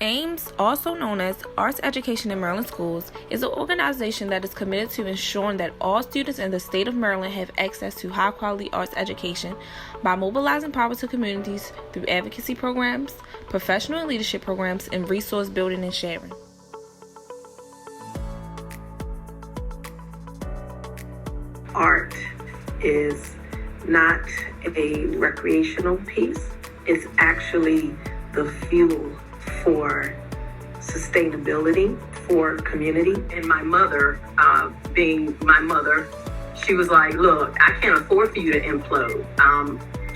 AEMS, also known as Arts Education in Maryland Schools, is an organization that is committed to ensuring that all students in the state of Maryland have access to high-quality arts education by mobilizing power to communities through advocacy programs, professional and leadership programs, and resource building and sharing. Art is not a recreational piece. It's actually the fuel for sustainability for community. And my mother, being my mother, she was like, look, I can't afford for you to implode.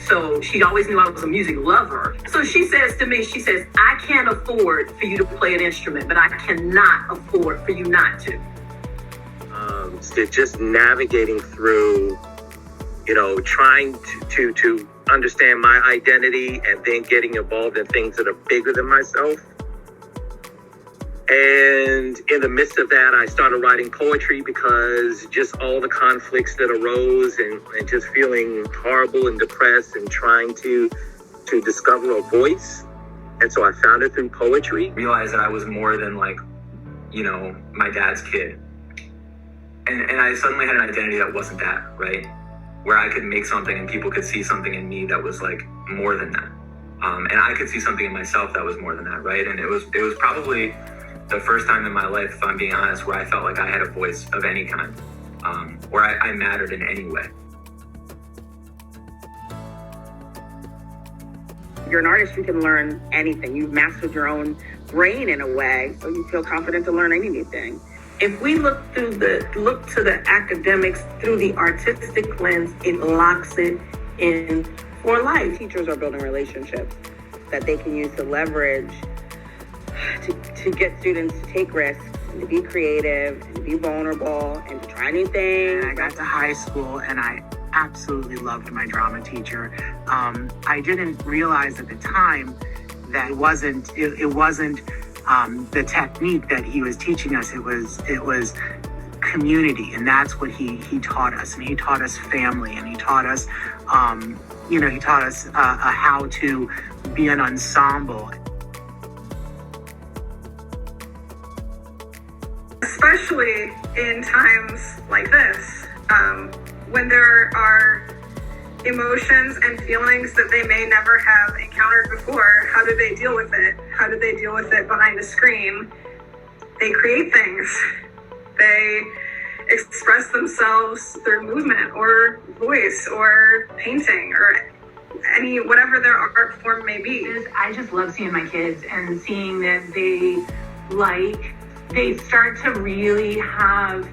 So she always knew I was a music lover. So she says to me, she says, I can't afford for you to play an instrument, but I cannot afford for you not to. So just navigating through, trying to understand my identity and then getting involved in things that are bigger than myself. And in the midst of that, I started writing poetry because just all the conflicts that arose and just feeling horrible and depressed and trying to discover a voice. And so I found it through poetry. Realized that I was more than my dad's kid. And I suddenly had an identity that wasn't that, right? Where I could make something and people could see something in me that was more than that. And I could see something in myself that was more than that, right? And it was probably the first time in my life, if I'm being honest, where I felt like I had a voice of any kind, where I mattered in any way. You're an artist, you can learn anything. You've mastered your own brain in a way, so you feel confident to learn anything. If we look to the academics through the artistic lens, it locks it in for life. Teachers are building relationships that they can use to leverage to get students to take risks, and to be creative, and to be vulnerable, and to try new things. I got to high school and I absolutely loved my drama teacher. I didn't realize at the time that it wasn't the technique that he was teaching us. It was community, and that's what he taught us. And he taught us family, and he taught us how to be an ensemble. Especially in times like this, when there are emotions and feelings that they may never have encountered before. How do they deal with it? How do they deal with it behind a screen? They create things. They express themselves through movement or voice or painting or whatever their art form may be. I just love seeing my kids and seeing that they start to really have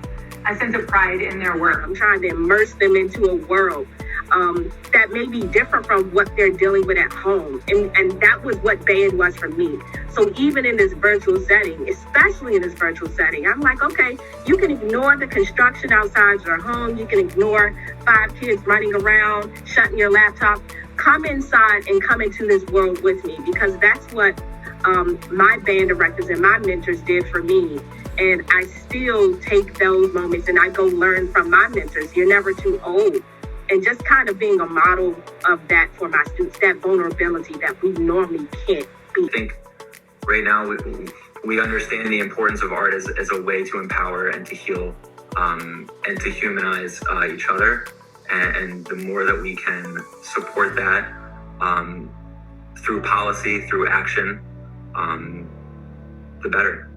a sense of pride in their work. I'm trying to immerse them into a world that may be different from what they're dealing with at home. And that was what band was for me. So even in this virtual setting, especially in this virtual setting, I'm like, okay, you can ignore the construction outside your home. You can ignore 5 kids running around, shutting your laptop. Come inside and come into this world with me, because that's what my band directors and my mentors did for me. And I still take those moments and I go learn from my mentors. You're never too old. And just kind of being a model of that for my students, that vulnerability that we normally can't be. I think right now we understand the importance of art as a way to empower and to heal and to humanize each other. And the more that we can support that through policy, through action, the better.